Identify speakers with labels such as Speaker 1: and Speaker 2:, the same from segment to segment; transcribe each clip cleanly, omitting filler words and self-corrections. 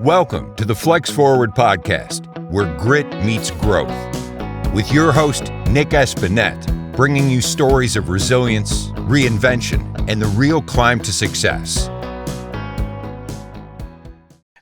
Speaker 1: Welcome to the Flex Forward podcast, where grit meets growth. With your host, Nic Espanet, bringing you stories of resilience, reinvention, and the real climb to success.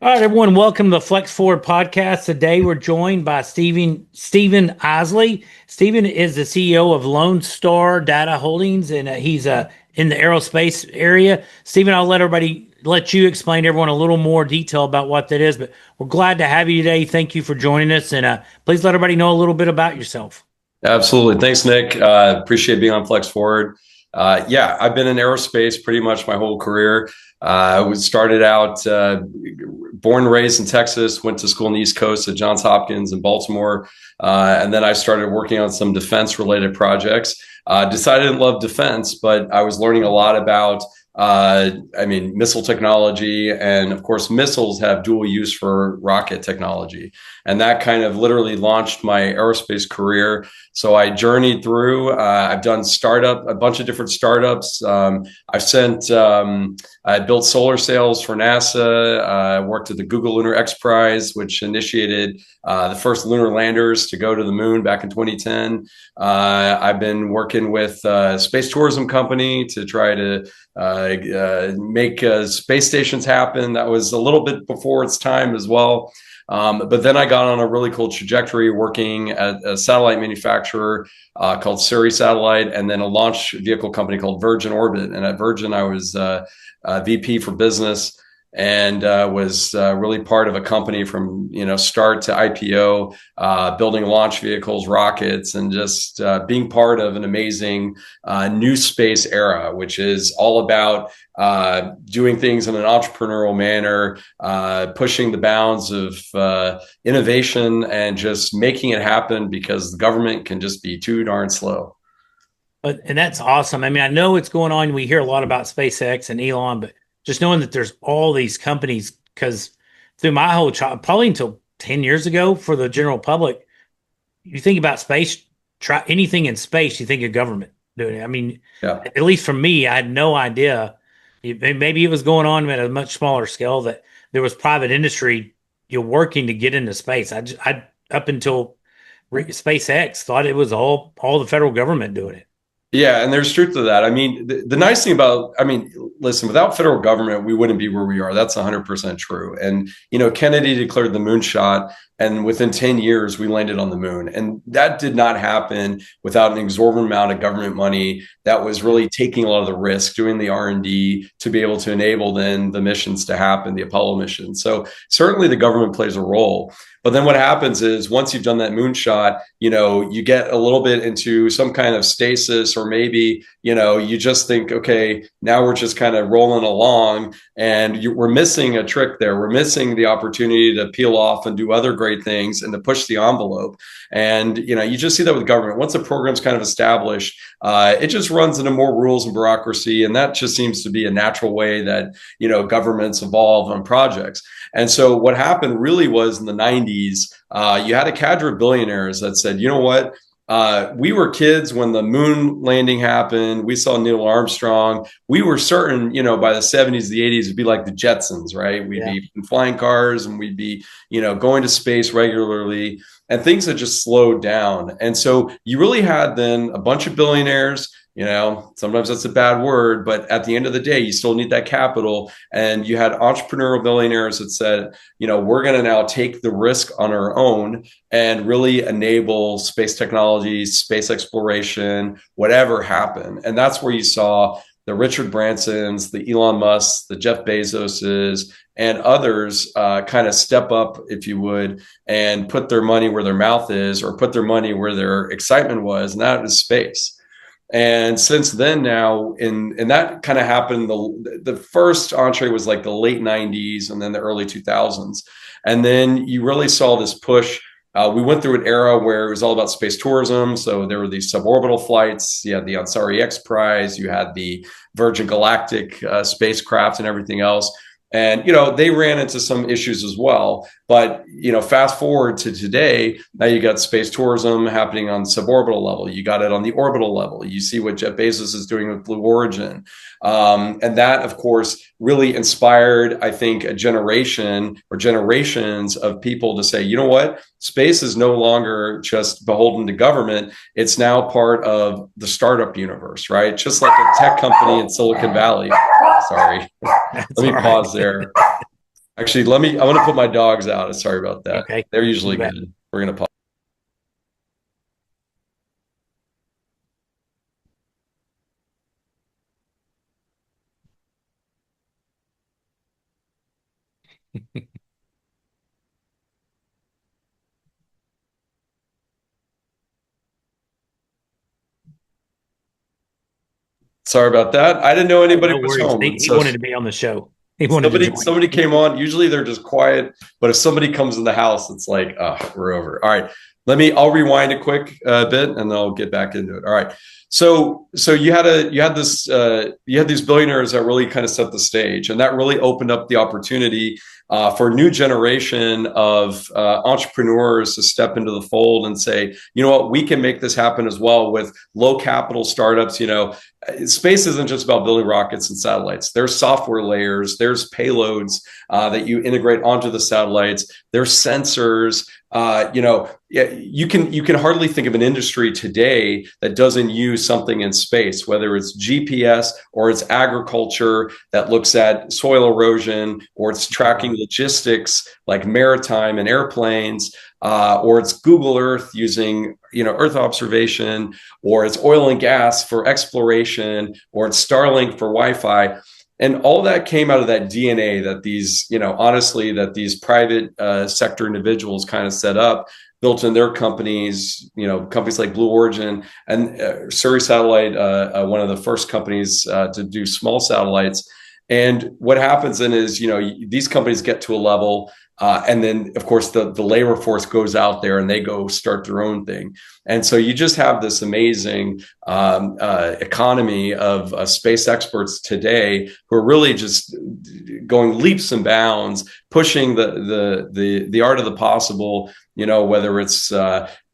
Speaker 2: All right, everyone, welcome to the Flex Forward podcast. Today, we're joined by Stephen Eisele. Stephen is the CEO of Lone Star Data Holdings, and he's in the aerospace area. Stephen, I'll let you explain to everyone a little more detail about what that is, but we're glad to have you today. Thank you for joining us, and please let everybody know a little bit about yourself.
Speaker 3: Absolutely. Thanks, Nick. Appreciate being on Flex Forward. I've been in aerospace pretty much my whole career. I started out born and raised in Texas, went to school on the East Coast at Johns Hopkins in Baltimore. And then I started working on some defense related projects. Decided I didn't love defense, but I was learning a lot about missile technology. And of course, missiles have dual use for rocket technology. And that kind of literally launched my aerospace career. So I journeyed through, I've done a bunch of different startups. I built solar sails for NASA. I worked at the Google Lunar X Prize, which initiated the first lunar landers to go to the moon back in 2010. I've been working with a space tourism company to try to make space stations happen. That was a little bit before its time as well. But then I got on a really cool trajectory working at a satellite manufacturer called Ceres Satellite, and then a launch vehicle company called Virgin Orbit. And at Virgin, I was VP for business and was really part of a company from start to IPO, building launch vehicles, rockets, and just being part of an amazing new space era, which is all about doing things in an entrepreneurial manner, pushing the bounds of innovation and just making it happen because the government can just be too darn slow.
Speaker 2: And that's awesome. I mean, I know what's going on. We hear a lot about SpaceX and Elon, but just knowing that there's all these companies, because through my whole probably until 10 years ago for the general public, you think about space, anything in space, you think of government doing it. I mean, At least for me, I had no idea. Maybe it was going on at a much smaller scale that there was private industry working to get into space. I up until SpaceX thought it was all the federal government doing it.
Speaker 3: Yeah, and there's truth to that. I mean, the nice thing listen, without federal government, we wouldn't be where we are. That's 100% true. And, Kennedy declared the moonshot, and within 10 years, we landed on the moon. And that did not happen without an exorbitant amount of government money that was really taking a lot of the risk, doing the R&D to be able to enable then the missions to happen, the Apollo mission. So certainly the government plays a role. But then what happens is once you've done that moonshot, you get a little bit into some kind of stasis, or maybe, you just think, okay, now we're just kind of rolling along, and we're missing a trick there. We're missing the opportunity to peel off and do other great things and to push the envelope. And, you just see that with government. Once a program's kind of established, it just runs into more rules and bureaucracy. And that just seems to be a natural way that, governments evolve on projects. And so what happened really was in the 90s, you had a cadre of billionaires that said, you know what? We were kids when the moon landing happened. We saw Neil Armstrong. We were certain, by the 70s, the 80s, it'd be like the Jetsons, right? We'd be in flying cars and we'd be, going to space regularly, and things had just slowed down. And so you really had then a bunch of billionaires. Sometimes that's a bad word, but at the end of the day, you still need that capital. And you had entrepreneurial billionaires that said, we're going to now take the risk on our own and really enable space technology, space exploration, whatever happened. And that's where you saw the Richard Bransons, the Elon Musks, the Jeff Bezoses, and others kind of step up, if you would, and put their money where their mouth is, or put their money where their excitement was, and that is space. And since then now, and that kind of happened, the first entree was like the late 90s and then the early 2000s. And then you really saw this push. We went through an era where it was all about space tourism. So there were these suborbital flights. You had the Ansari X Prize. You had the Virgin Galactic spacecraft and everything else. And, they ran into some issues as well. But, fast forward to today, now you got space tourism happening on the suborbital level. You got it on the orbital level. You see what Jeff Bezos is doing with Blue Origin. And that, of course, really inspired, I think, a generation or generations of people to say, you know what, space is no longer just beholden to government. It's now part of the startup universe, right? Just like a tech company in Silicon Valley. Sorry, let me pause there. Actually, I want to put my dogs out. Sorry about that.
Speaker 2: Okay.
Speaker 3: They're usually good. We're going to pause. Sorry about that. I didn't know anybody
Speaker 2: No
Speaker 3: was
Speaker 2: worries.
Speaker 3: home.
Speaker 2: He wanted to be on the show. He wanted to join.
Speaker 3: Somebody came on. Usually they're just quiet, but if somebody comes in the house, it's like, oh, we're over. All right, I'll rewind a quick bit, and then I'll get back into it. All right. So you had these billionaires that really kind of set the stage, and that really opened up the opportunity for a new generation of entrepreneurs to step into the fold and say, you know what, we can make this happen as well with low capital startups. Space isn't just about building rockets and satellites. There's software layers, there's payloads that you integrate onto the satellites, there's sensors. You can hardly think of an industry today that doesn't use something in space, whether it's GPS or it's agriculture that looks at soil erosion, or it's tracking logistics like maritime and airplanes, or it's Google Earth using Earth observation, or it's oil and gas for exploration, or it's Starlink for Wi-Fi. And all that came out of that DNA that these private sector individuals kind of set up, built in their companies, companies like Blue Origin and Surrey Satellite, one of the first companies to do small satellites. And what happens then is, these companies get to a level, and then, of course, the labor force goes out there and they go start their own thing. And so you just have this amazing economy of space experts today who are really just going leaps and bounds, pushing the art of the possible, whether it's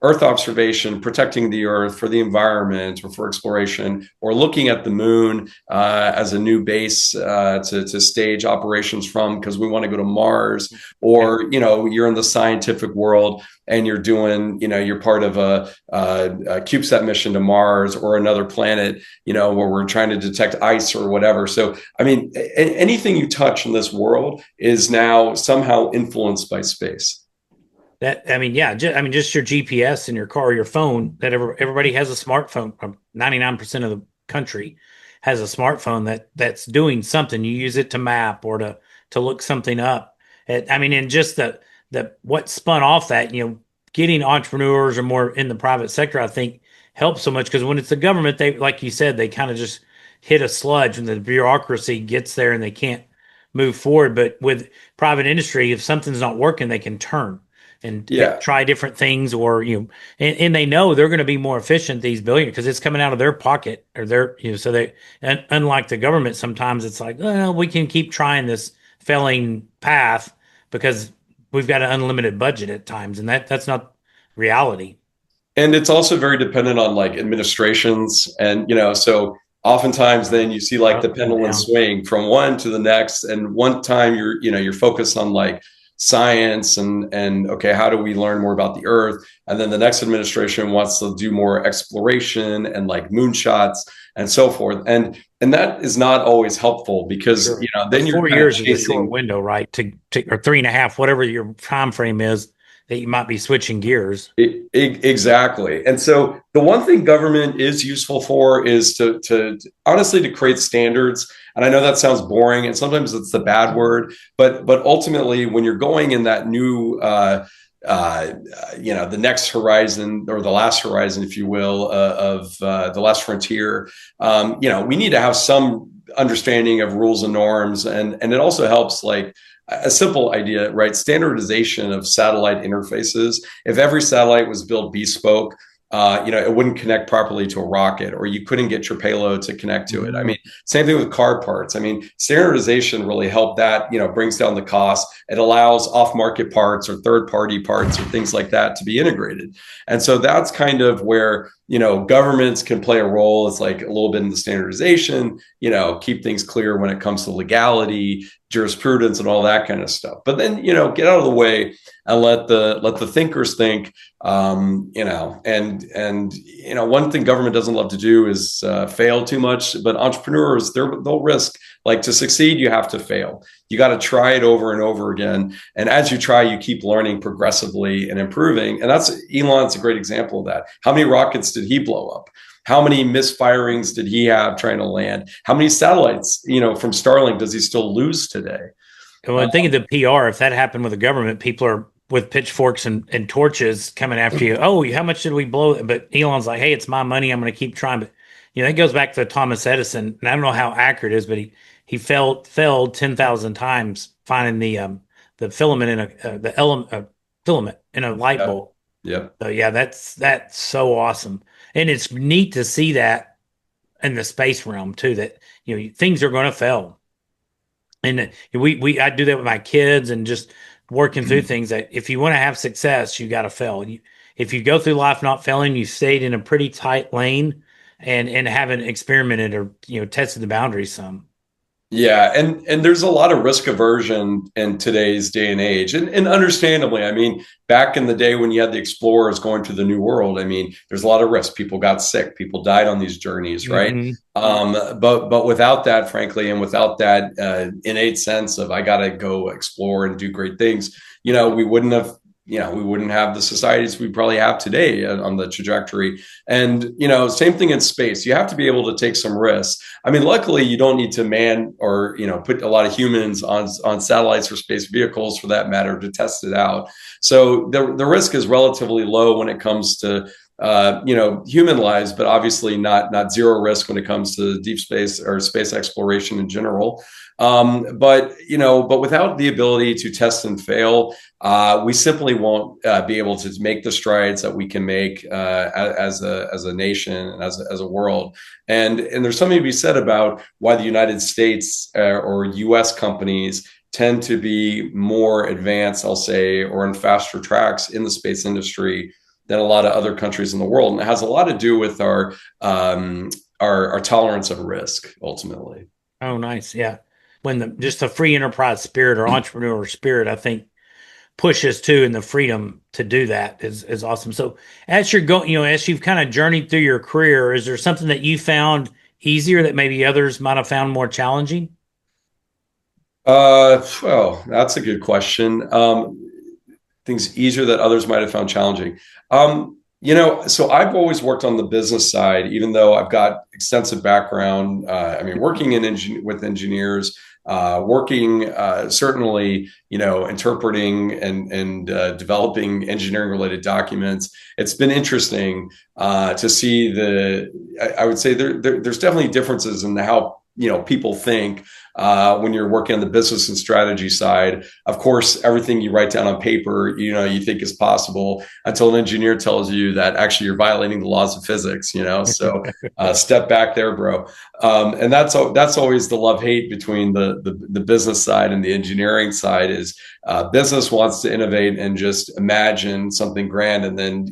Speaker 3: Earth observation, protecting the Earth for the environment or for exploration, or looking at the moon as a new base to stage operations from, because we want to go to Mars, or you're in the scientific world and you're doing, you're part of a CubeSat mission to Mars or another planet, where we're trying to detect ice or whatever. So, I mean, anything you touch in this world is now somehow influenced by space.
Speaker 2: Just your GPS in your car, or your phone. That everybody has a smartphone. 99% of the country has a smartphone that's doing something. You use it to map or to look something up. And just the what spun off that, getting entrepreneurs or more in the private sector, I think helps so much, because when it's the government, they, like you said, they kind of just hit a sludge when the bureaucracy gets there and they can't move forward. But with private industry, if something's not working, they can turn and try different things, or and they know they're going to be more efficient, these billionaires, because it's coming out of their pocket, or so they, and unlike the government, sometimes it's like, well, we can keep trying this failing path because we've got an unlimited budget at times, and that's not reality.
Speaker 3: And it's also very dependent on like administrations, and so oftentimes then you see like the pendulum swing from one to the next, and one time you're focused on like science and okay, how do we learn more about the Earth? And then the next administration wants to do more exploration and like moonshots and so forth. And that is not always helpful, because then you're
Speaker 2: 4 years is a short window, right? To or 3.5, whatever your time frame is, that you might be switching gears.
Speaker 3: Exactly. And so the one thing government is useful for is to honestly to create standards. And I know that sounds boring, and sometimes it's the bad word, but ultimately when you're going in that new the next horizon, or the last horizon, if you will, of the last frontier, we need to have some understanding of rules and norms, and it also helps, like a simple idea, right? Standardization of satellite interfaces. If every satellite was built bespoke, it wouldn't connect properly to a rocket, or you couldn't get your payload to connect to it. I mean, same thing with car parts. I mean, standardization really helped that, brings down the cost. It allows off-market parts or third-party parts or things like that to be integrated. And so that's kind of where, governments can play a role. It's like a little bit in the standardization, keep things clear when it comes to legality, jurisprudence, and all that kind of stuff. But then, get out of the way and let the thinkers think. One thing government doesn't love to do is fail too much. But entrepreneurs, they'll risk. Like, to succeed, you have to fail. You got to try it over and over again. And as you try, you keep learning progressively and improving. And Elon's a great example of that. How many rockets did he blow up? How many misfirings did he have trying to land? How many satellites, from Starlink does he still lose today?
Speaker 2: Well, I think of the PR. If that happened with the government, people are with pitchforks and torches coming after you. Oh, how much did we blow? But Elon's like, hey, it's my money. I'm going to keep trying. But it goes back to Thomas Edison, and I don't know how accurate it is, but he failed 10,000 times finding the filament in the filament in a light bulb.
Speaker 3: Yeah.
Speaker 2: So yeah, that's so awesome, and it's neat to see that in the space realm too. That things are going to fail, and I do that with my kids and just working through things. That if you want to have success, you got to fail. If you go through life not failing, you stayed in a pretty tight lane and haven't experimented or tested the boundaries some.
Speaker 3: Yeah, and there's a lot of risk aversion in today's day and age, and understandably. I mean, back in the day when you had the explorers going to the New World, I mean, there's a lot of risk. People got sick, people died on these journeys, right? Mm-hmm. But without that, frankly, and without that innate sense of I got to go explore and do great things, we wouldn't have the societies we probably have today on the trajectory. And, same thing in space. You have to be able to take some risks. I mean, luckily, you don't need to man or, put a lot of humans on satellites or space vehicles, for that matter, to test it out. So the risk is relatively low when it comes to human lives, but obviously not zero risk when it comes to deep space or space exploration in general. But without the ability to test and fail, we simply won't be able to make the strides that we can make as a nation and as a world. And there's something to be said about why the United States or U.S. companies tend to be more advanced, I'll say, or on faster tracks in the space industry than a lot of other countries in the world. And it has a lot to do with our tolerance of risk, ultimately.
Speaker 2: Oh, nice. Yeah. When just the free enterprise spirit or entrepreneur spirit, I think, pushes too, and the freedom to do that is awesome. So as you're going, as you've kind of journeyed through your career, is there something that you found easier that maybe others might have found more challenging?
Speaker 3: Well, that's a good question. Things easier that others might have found challenging. So I've always worked on the business side, even though I've got extensive background. Working with engineers, working certainly, interpreting and developing engineering related documents. It's been interesting to see I would say there's definitely differences in how people think when you're working on the business and strategy side. Of course, everything you write down on paper, you think is possible until an engineer tells you that actually you're violating the laws of physics. So step back there, bro. And that's always the love-hate between the business side and the engineering side. Is business wants to innovate and just imagine something grand, and then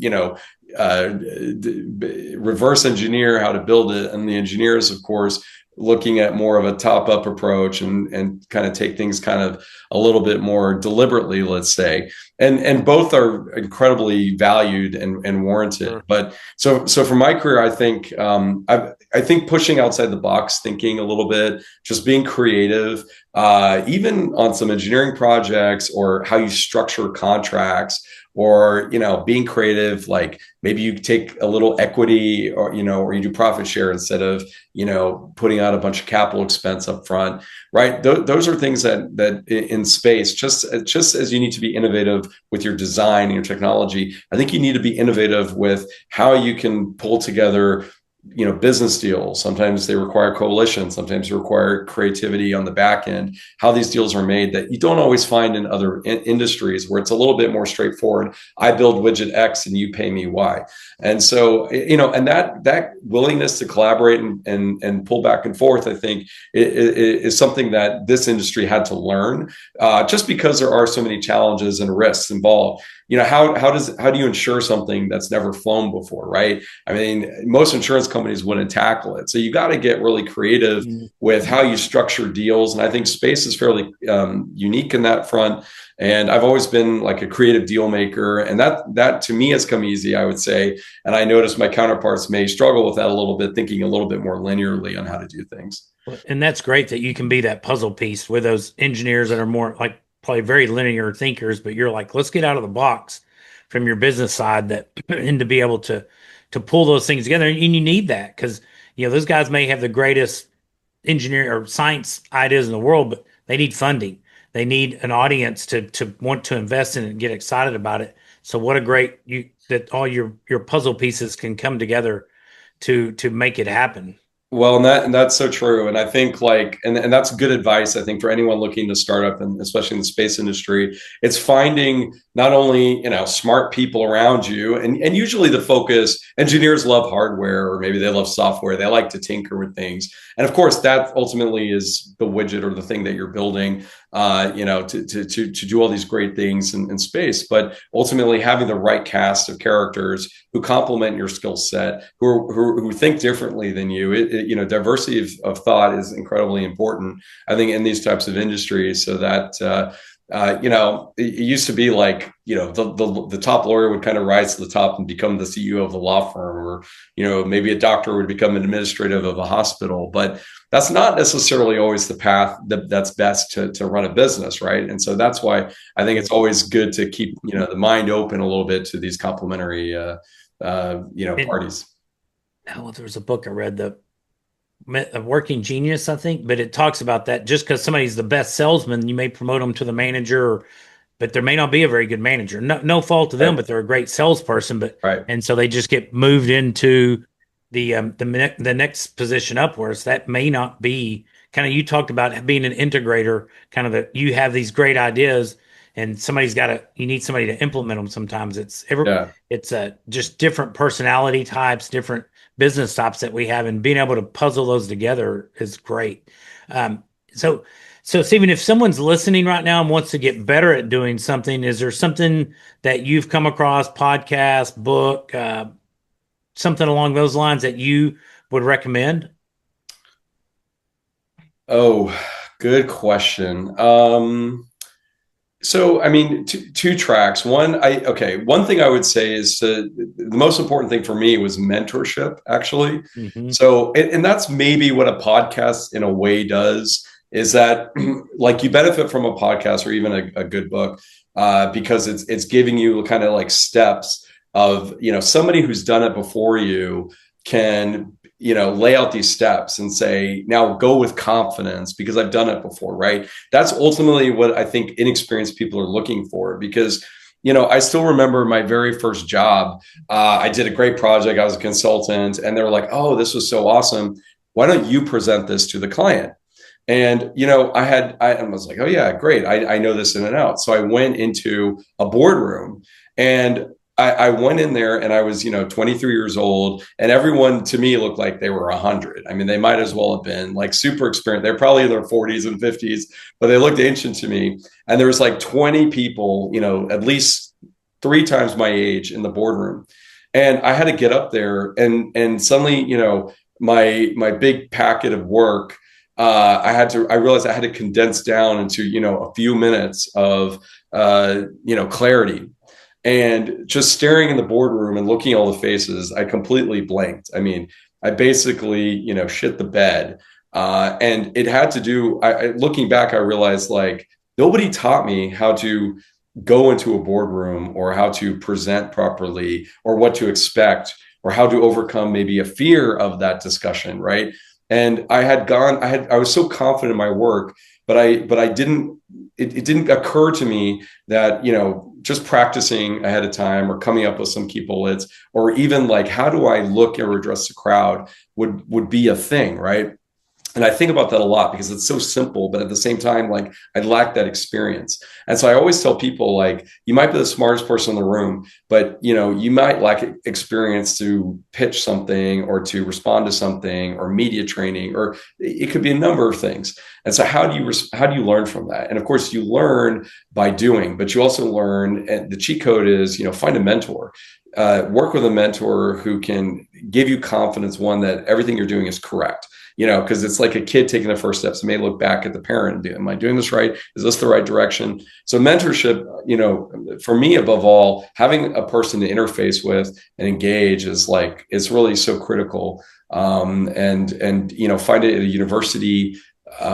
Speaker 3: reverse engineer how to build it. And the engineers, of course, looking at more of a top-up approach and kind of take things kind of a little bit more deliberately, let's say. And both are incredibly valued and warranted. Sure. But so for my career, I think I think pushing outside the box, thinking a little bit, just being creative, even on some engineering projects, or how you structure contracts, or being creative, like maybe you take a little equity, or you do profit share instead of putting out a bunch of capital expense up front, right? Those are things that in space, just as you need to be innovative with your design and your technology, I think you need to be innovative with how you can pull together business deals. Sometimes they require coalition. Sometimes they require creativity on the back end, how these deals are made that you don't always find in other industries where it's a little bit more straightforward. I build widget X and you pay me Y. And so, and that willingness to collaborate and pull back and forth, I think is something that this industry had to learn, just because there are so many challenges and risks involved. How do you insure something that's never flown before, right? I mean, most insurance companies wouldn't tackle it. So you got to get really creative with how you structure deals. And I think space is fairly unique in that front. And I've always been like a creative deal maker. And that to me has come easy, I would say. And I notice my counterparts may struggle with that a little bit, thinking a little bit more linearly on how to do things.
Speaker 2: And that's great that you can be that puzzle piece with those engineers that are more like probably very linear thinkers, but you're like, let's get out of the box from your business side and to be able to pull those things together. And you need that because, those guys may have the greatest engineering or science ideas in the world, but they need funding. They need an audience to want to invest in it and get excited about it. So what a great that all your puzzle pieces can come together to make it happen.
Speaker 3: Well, and that's so true. And I think and that's good advice, I think, for anyone looking to start up, and especially in the space industry. It's finding not only, smart people around you, and usually the focus, engineers love hardware, or maybe they love software. They like to tinker with things. And of course, that ultimately is the widget or the thing that you're building, to do all these great things in space. But ultimately having the right cast of characters who complement your skill set, who think differently than you. Diversity of thought is incredibly important, I think, in these types of industries, so that it used to be like, the top lawyer would kind of rise to the top and become the CEO of the law firm, or, maybe a doctor would become an administrative of a hospital, but that's not necessarily always the path that's best to run a business. Right. And so that's why I think it's always good to keep, the mind open a little bit to these complementary, parties.
Speaker 2: Oh, there was a book I read, A Working Genius, I think, but it talks about that just because somebody's the best salesman, you may promote them to the manager, but there may not be a very good manager. No fault to them, but they're a great salesperson. And so they just get moved into the next position upwards. That may not be kind of, you talked about being an integrator, kind of you have these great ideas and you need somebody to implement them. Sometimes it's just different personality types, different business types that we have, and being able to puzzle those together is great. So Stephen, if someone's listening right now and wants to get better at doing something, is there something that you've come across, podcast, book, something along those lines that you would recommend?
Speaker 3: Oh, good question. So, I mean, two tracks. One thing I would say is the most important thing for me was mentorship, actually. Mm-hmm. So, and that's maybe what a podcast in a way does, is that like you benefit from a podcast or even a good book, because it's giving you kind of like steps of, somebody who's done it before you can, lay out these steps and say, now go with confidence because I've done it before, right? That's ultimately what I think inexperienced people are looking for, because, I still remember my very first job. I did a great project. I was a consultant, and they were like, oh, this was so awesome. Why don't you present this to the client? And, I was like, oh yeah, great. I know this in and out. So I went into a boardroom, and I went in there, and I was, 23 years old, and everyone to me looked like they were 100. I mean, they might as well have been like super experienced. They're probably in their 40s and 50s, but they looked ancient to me. And there was like 20 people, at least 3 times my age in the boardroom. And I had to get up there, and suddenly, my big packet of work, I realized I had to condense down into, a few minutes of, clarity. And just staring in the boardroom and looking at all the faces, I completely blanked. I mean, I basically, shit the bed. And it had to do, looking back, I realized like nobody taught me how to go into a boardroom or how to present properly or what to expect or how to overcome maybe a fear of that discussion. Right. And I was so confident in my work, but I didn't it didn't occur to me that, just practicing ahead of time or coming up with some key bullets, or even like, how do I look or address the crowd would be a thing, right? And I think about that a lot because it's so simple, but at the same time, like I lack that experience. And so I always tell people, like, you might be the smartest person in the room, but you might lack experience to pitch something or to respond to something or media training, or it could be a number of things. And so how do you learn from that? And of course you learn by doing, but you also learn, and the cheat code is, find a mentor. Work with a mentor who can give you confidence, one, that everything you're doing is correct. Because it's like a kid taking the first steps. They may look back at the parent and be, am I doing this right? Is this the right direction? So mentorship, for me, above all, having a person to interface with and engage is really so critical. And find it at a university,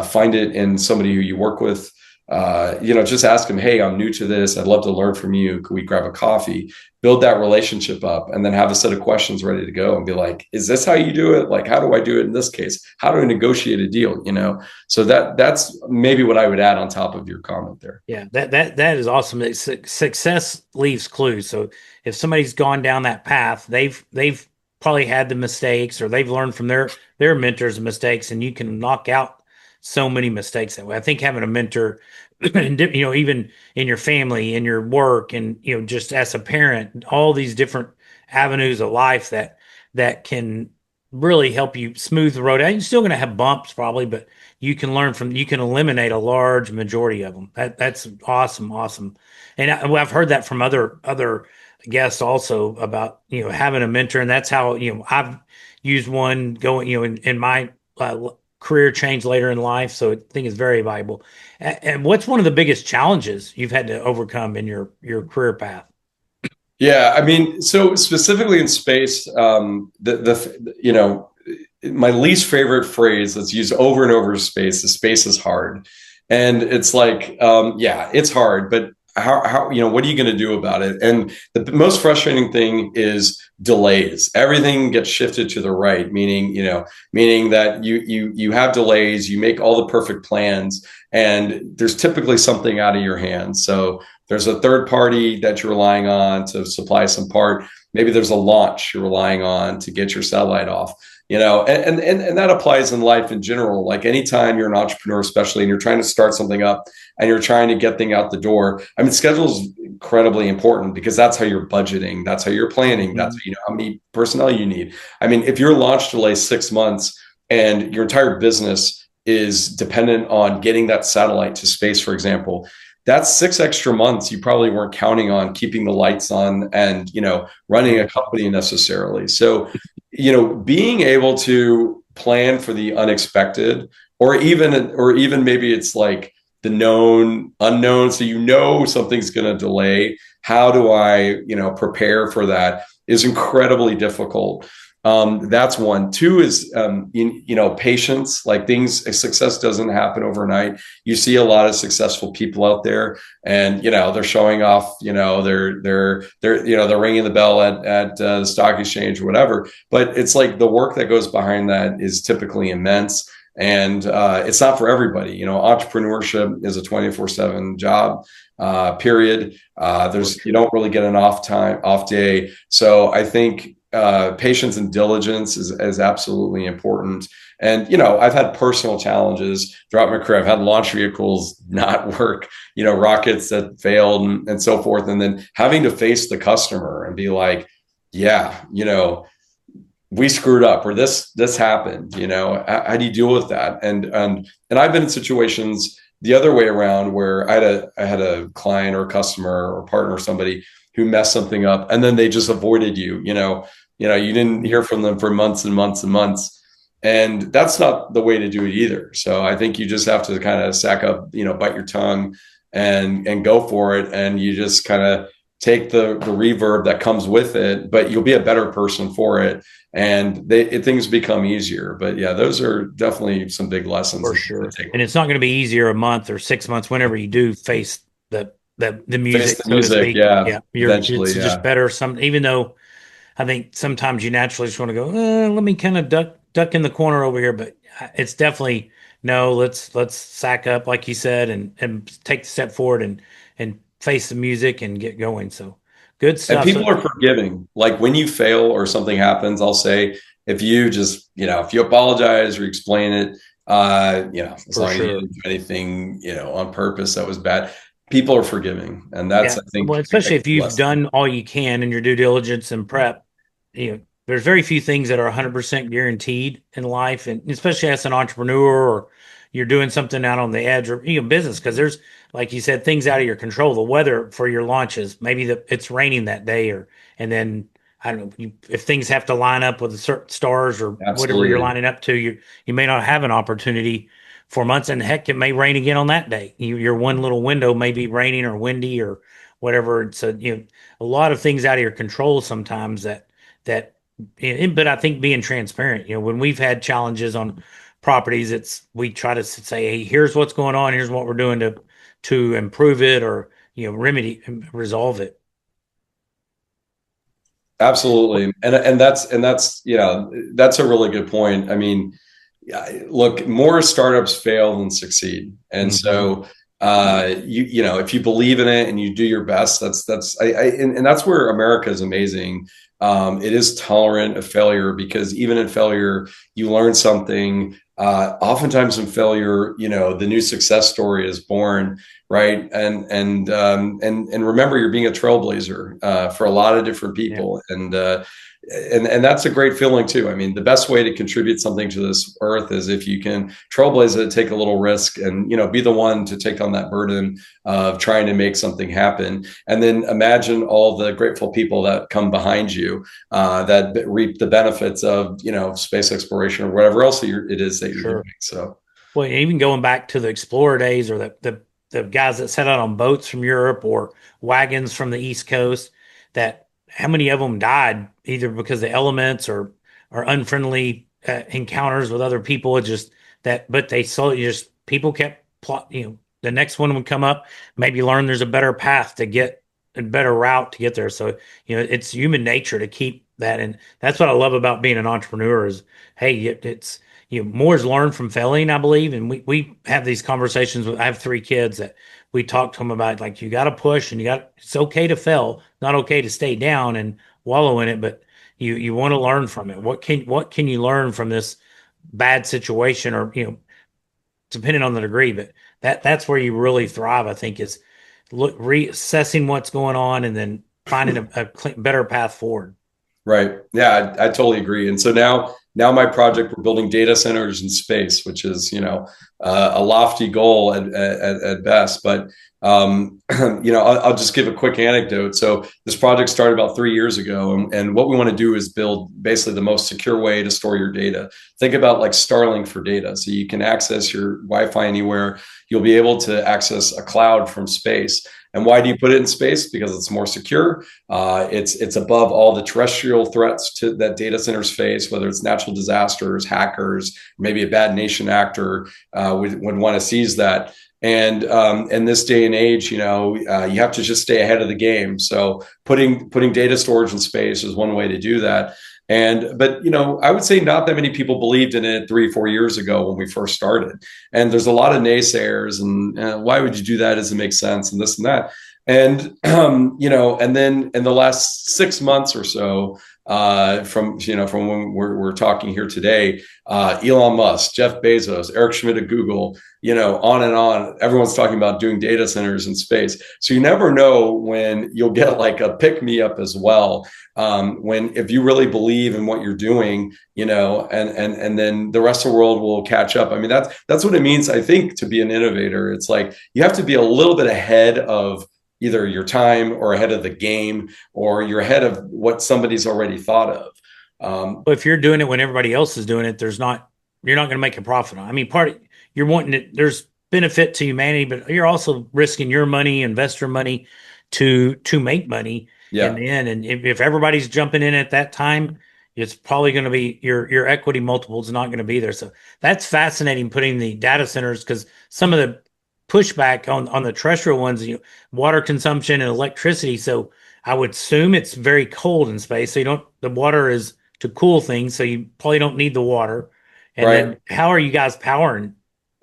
Speaker 3: find it in somebody who you work with. Just ask them, hey, I'm new to this. I'd love to learn from you. Could we grab a coffee? Build that relationship up, and then have a set of questions ready to go and be like, is this how you do it? Like, how do I do it in this case? How do I negotiate a deal? So that's maybe what I would add on top of your comment there.
Speaker 2: Yeah, that is awesome. Success leaves clues. So if somebody's gone down that path, they've probably had the mistakes, or they've learned from their mentors' mistakes, and you can knock out so many mistakes that way. I think having a mentor, even in your family, in your work, and just as a parent, all these different avenues of life that can really help you smooth the road. You're still going to have bumps probably, but you can eliminate a large majority of them. That's awesome. And I've heard that from other guests also about having a mentor, and that's how I've used one going in my career change later in life. So I think it's very valuable. And what's one of the biggest challenges you've had to overcome in your career path?
Speaker 3: Yeah, I mean, so specifically in space, my least favorite phrase that's used over and over in space is space is hard. And it's like, yeah, it's hard, but how what are you going to do about it? And the most frustrating thing is delays. Everything gets shifted to the right, meaning that you have delays, you make all the perfect plans, and there's typically something out of your hands. So there's a third party that you're relying on to supply some part. Maybe there's a launch you're relying on to get your satellite off. And that applies in life in general. Like anytime you're an entrepreneur, especially, and you're trying to start something up and you're trying to get things out the door. I mean, schedule is incredibly important because that's how you're budgeting. That's how you're planning. That's, how many personnel you need. I mean, if your launch delays 6 months and your entire business is dependent on getting that satellite to space, for example, that's 6 extra months you probably weren't counting on keeping the lights on and, running a company necessarily. So, being able to plan for the unexpected, or even maybe it's like the known unknown. So, something's going to delay. How do I, prepare for that is incredibly difficult. That's one. Two is, patience. Like success doesn't happen overnight. You see a lot of successful people out there, and they're showing off. They're ringing the bell at the stock exchange or whatever. But it's like the work that goes behind that is typically immense, and it's not for everybody. Entrepreneurship is a 24/7 job. Period. You don't really get an off day. So I think patience and diligence is absolutely important. And, I've had personal challenges throughout my career. I've had launch vehicles not work, rockets that failed and so forth. And then having to face the customer and be like, yeah, we screwed up, or this happened, how do you deal with that? And I've been in situations the other way around where I had a client or a customer or partner or somebody who messed something up, and then they just avoided you. You didn't hear from them for months and months and months, and that's not the way to do it either. So I think you just have to kind of sack up, bite your tongue and go for it, and you just kind of take the reverb that comes with it, but you'll be a better person for it, and things become easier. But yeah, those are definitely some big lessons
Speaker 2: for sure. And it's not going to be easier a month or 6 months whenever you do face the music, so to speak.
Speaker 3: Yeah.
Speaker 2: It's just better. Even though I think sometimes you naturally just want to go, let me kind of duck in the corner over here, but it's definitely no, let's sack up, like you said, and take the step forward and face the music and get going. So good
Speaker 3: And
Speaker 2: stuff.
Speaker 3: people
Speaker 2: So
Speaker 3: are forgiving. Like when you fail or something happens, I'll say, if you just, if you apologize or explain it, as
Speaker 2: for
Speaker 3: long as you
Speaker 2: sure.
Speaker 3: didn't do anything, on purpose that was bad, people are forgiving. And that's,
Speaker 2: Yeah.
Speaker 3: I think,
Speaker 2: Well,
Speaker 3: a
Speaker 2: especially if
Speaker 3: key
Speaker 2: you've
Speaker 3: lesson.
Speaker 2: done all you can in your due diligence and prep, there's very few things that are 100% guaranteed in life. And especially as an entrepreneur or you're doing something out on the edge or business, because there's, like you said, things out of your control. The weather for your launches, maybe it's raining that day, and then I don't know, if things have to line up with the certain stars or whatever you're
Speaker 3: Absolutely.
Speaker 2: lining up to, you may not have an opportunity for months, and heck, it may rain again on that day. Your one little window may be raining or windy or whatever. It's a lot of things out of your control sometimes that. But I think being transparent, when we've had challenges on properties, we try to say, hey, here's what's going on, here's what we're doing to improve it or remedy resolve it.
Speaker 3: Absolutely. That's a really good point. I mean, yeah, look, more startups fail than succeed. And
Speaker 2: Hmm.
Speaker 3: so if you believe in it and you do your best, and that's where America is amazing. It is tolerant of failure because even in failure, you learn something. Oftentimes in failure, the new success story is born, right? And remember, you're being a trailblazer for a lot of different
Speaker 2: Yeah,
Speaker 3: people, and that's a great feeling too. I mean, the best way to contribute something to this earth is if you can trailblaze it, take a little risk, and be the one to take on that burden of trying to make something happen. And then imagine all the grateful people that come behind you that reap the benefits of space exploration or whatever else it is that you're doing.
Speaker 2: sure.
Speaker 3: So
Speaker 2: Well, even going back to the explorer days or the guys that set out on boats from Europe or wagons from the East Coast, that how many of them died either because of elements or unfriendly encounters with other people. It just that, but they saw just people kept plot. The next one would come up, maybe learn there's a better path to get a better route to get there. So it's human nature to keep that, and that's what I love about being an entrepreneur is, hey, it's more is learned from failing, I believe. And we have these conversations I have 3 kids that we talk to them about, like, you got to push and it's okay to fail, not okay to stay down and wallow in it, but you want to learn from it. What can you learn from this bad situation or, depending on the degree, but that's where you really thrive, I think, is reassessing what's going on and then finding a better path forward.
Speaker 3: right. Yeah, I totally agree. And so now my project, we're building data centers in space, which is, a lofty goal at best. But, I'll just give a quick anecdote. So this project started about 3 years ago. And what we want to do is build basically the most secure way to store your data. Think about like Starlink for data. So you can access your Wi-Fi anywhere. You'll be able to access a cloud from space. And why do you put it in space? Because it's more secure. It's above all the terrestrial threats that data centers face, whether it's natural disasters, hackers, maybe a bad nation actor would want to seize that. And in this day and age, you have to just stay ahead of the game. So putting data storage in space is one way to do that. But I would say not that many people believed in it 3 or 4 years ago when we first started. And there's a lot of naysayers and why would you do that? Does it make sense? And this and that. And and then in the last 6 months or so, from when we're talking here today, Elon Musk, Jeff Bezos, Eric Schmidt of Google, on and on. Everyone's talking about doing data centers in space. So you never know when you'll get like a pick me up as well. If you really believe in what you're doing, and then the rest of the world will catch up. I mean, that's what it means, I think, to be an innovator. It's like you have to be a little bit ahead of either your time or ahead of the game, or you're ahead of what somebody's already thought of.
Speaker 2: But if you're doing it when everybody else is doing it, you're not going to make a profit on it. I mean, you're wanting it, there's benefit to humanity, but you're also risking your money, investor money to make money in
Speaker 3: Yeah,
Speaker 2: the end. And if everybody's jumping in at that time, it's probably going to be your equity multiple is not going to be there. So that's fascinating putting the data centers because some of the pushback on the terrestrial ones, water consumption and electricity. So I would assume it's very cold in space. So the water is to cool things. So you probably don't need the water. And
Speaker 3: right.
Speaker 2: then how are you guys powering?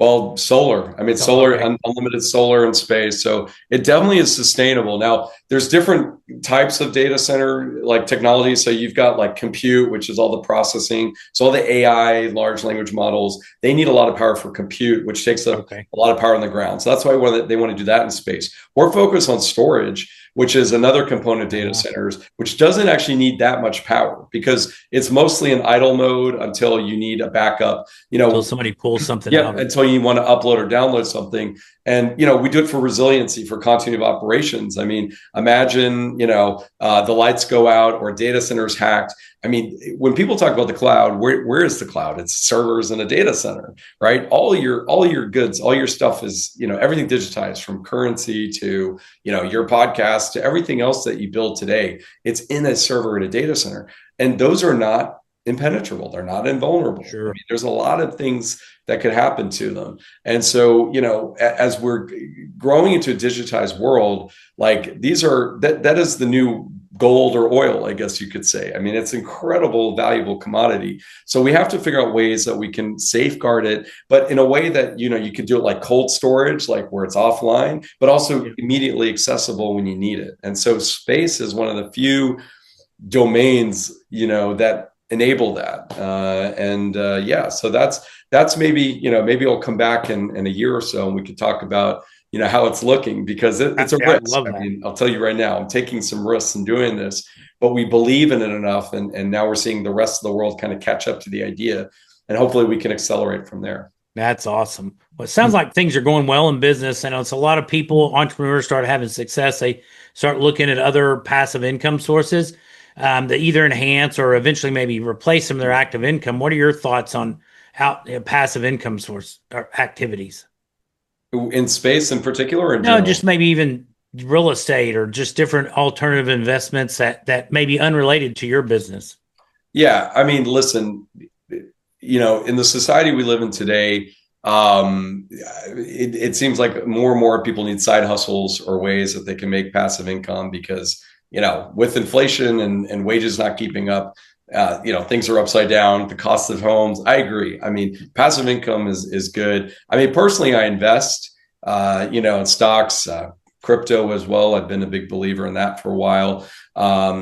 Speaker 3: Well, solar. I mean, solar, unlimited solar in space. So it definitely is sustainable. Now, there's different types of data center like technology. So you've got like compute, which is all the processing. So all the AI, large language models, they need a lot of power for compute, which takes a lot of power on the ground. So that's why they want to do that in space. We're focused on storage, which is another component of data centers, which doesn't actually need that much power because it's mostly in idle mode until you need a backup,
Speaker 2: until somebody pulls something out.
Speaker 3: Until you want to upload or download something. And, we do it for resiliency, for continuity of operations. I mean, imagine, the lights go out or data centers hacked. I mean, when people talk about the cloud, where is the cloud? It's servers in a data center, right? All your goods, all your stuff is, everything digitized from currency to, your podcast to everything else that you build today. It's in a server in a data center. And those are not impenetrable. They're not invulnerable.
Speaker 2: Sure.
Speaker 3: I mean, there's a lot of things that could happen to them. And so, as we're growing into a digitized world, like that is the new gold or oil, I guess you could say. I mean, it's incredible, valuable commodity. So we have to figure out ways that we can safeguard it, but in a way that, you could do it like cold storage, like where it's offline, but also immediately accessible when you need it. And so space is one of the few domains, that enable that. So that's maybe, maybe I'll come back in a year or so and we could talk about, how it's looking, because it's a risk. I mean, I'll tell you right now, I'm taking some risks in doing this, but we believe in it enough. And now we're seeing the rest of the world kind of catch up to the idea, and hopefully we can accelerate from there.
Speaker 2: That's awesome. Well, it sounds like things are going well in business. I know it's a lot of people, entrepreneurs start having success. They start looking at other passive income sources that either enhance or eventually maybe replace some of their active income. What are your thoughts on passive income source or activities?
Speaker 3: In space in particular? Or in
Speaker 2: general? Just maybe even real estate or just different alternative investments that may be unrelated to your business.
Speaker 3: Yeah. I mean, listen, in the society we live in today, it seems like more and more people need side hustles or ways that they can make passive income because, with inflation and wages not keeping up, things are upside down, the cost of homes. I agree. I mean, passive income is good. I mean, personally, I invest, in stocks, crypto as well. I've been a big believer in that for a while. I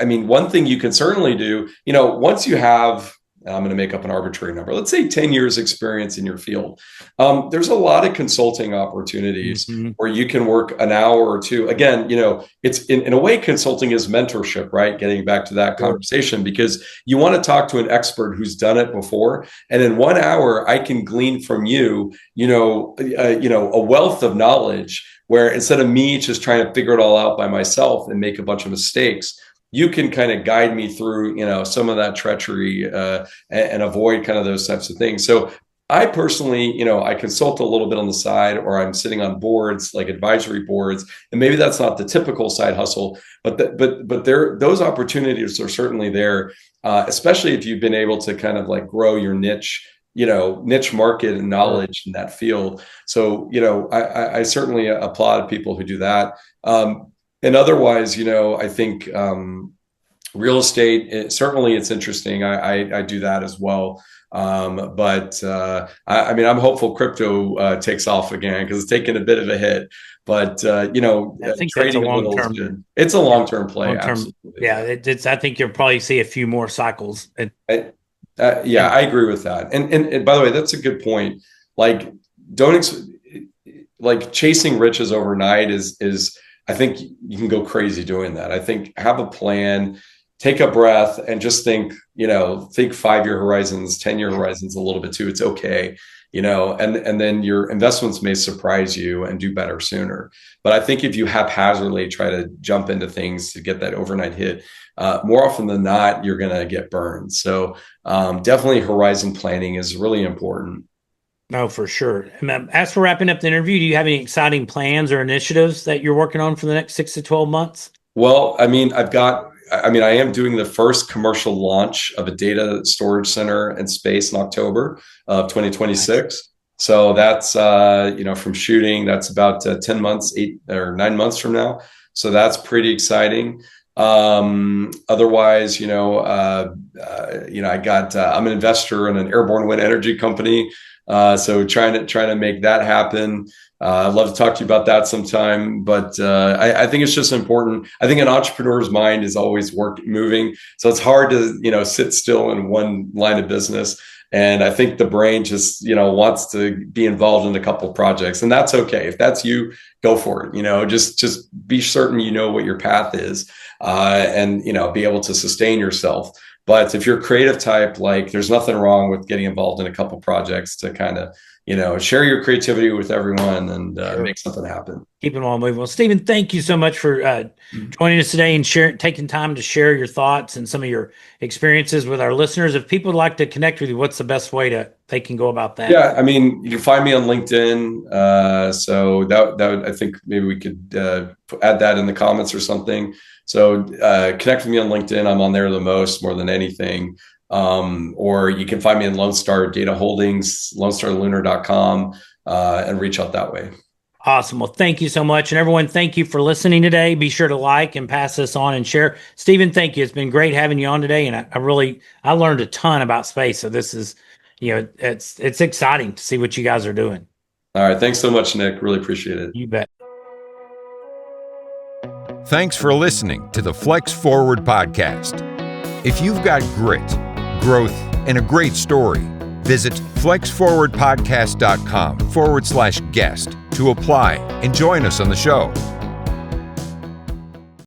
Speaker 3: mean, one thing you can certainly do, once you have, I'm going to make up an arbitrary number, let's say 10 years experience in your field. There's a lot of consulting opportunities where you can work an hour or two. Again, it's in a way, consulting is mentorship, right? Getting back to that conversation, because you want to talk to an expert who's done it before. And in 1 hour, I can glean from you, a wealth of knowledge where instead of me just trying to figure it all out by myself and make a bunch of mistakes, you can kind of guide me through, some of that treachery and avoid kind of those types of things. So I personally, I consult a little bit on the side, or I'm sitting on boards like advisory boards, and maybe that's not the typical side hustle, but those opportunities are certainly there, especially if you've been able to kind of like grow your niche market and knowledge in that field. So, I certainly applaud people who do that. And otherwise, I think real estate, certainly it's interesting. I do that as well. I mean, I'm hopeful crypto takes off again because it's taken a bit of a hit. But, I think trading a little is good. It's a long-term play. Absolutely.
Speaker 2: Yeah, I think you'll probably see a few more cycles.
Speaker 3: I agree with that. And by the way, that's a good point. Like, chasing riches overnight is I think you can go crazy doing that. I think have a plan, take a breath, and just think 5-year horizons, 10-year horizons a little bit too. It's okay, and then your investments may surprise you and do better sooner. But I think if you haphazardly try to jump into things to get that overnight hit, more often than not, you're going to get burned. So definitely horizon planning is really important.
Speaker 2: No, for sure. And as for wrapping up the interview, do you have any exciting plans or initiatives that you're working on for the next 6 to 12 months?
Speaker 3: Well, I mean, I am doing the first commercial launch of a data storage center in space in October of 2026. Nice. So that's, from shooting, that's about 10 months, 8 or 9 months from now. So that's pretty exciting. Otherwise, I'm an investor in an airborne wind energy company. So trying to make that happen. I'd love to talk to you about that sometime, but I think it's just important. I think an entrepreneur's mind is always moving. So it's hard to, sit still in one line of business. And I think the brain just, wants to be involved in a couple of projects, and that's okay. If that's you, go for it. Just be certain what your path is, and be able to sustain yourself. But if you're a creative type, like, there's nothing wrong with getting involved in a couple of projects to kind of, share your creativity with everyone and make something happen.
Speaker 2: Keep it all moving. Well, Stephen, thank you so much for joining us today and taking time to share your thoughts and some of your experiences with our listeners. If people would like to connect with you, what's the best way they can go about that?
Speaker 3: Yeah, I mean, you can find me on LinkedIn. So that I think maybe we could add that in the comments or something. So connect with me on LinkedIn. I'm on there more than anything. Or you can find me in Lone Star Data Holdings, lonestarlunar.com, and reach out that way.
Speaker 2: Awesome. Well, thank you so much. And everyone, thank you for listening today. Be sure to like and pass this on and share. Stephen, thank you. It's been great having you on today. And I learned a ton about space. So this is, it's exciting to see what you guys are doing.
Speaker 3: All right. Thanks so much, Nick. Really appreciate it.
Speaker 2: You bet.
Speaker 1: Thanks for listening to the Flex Forward podcast. If you've got grit, growth, and a great story, visit flexforwardpodcast.com/guest to apply and join us on the show.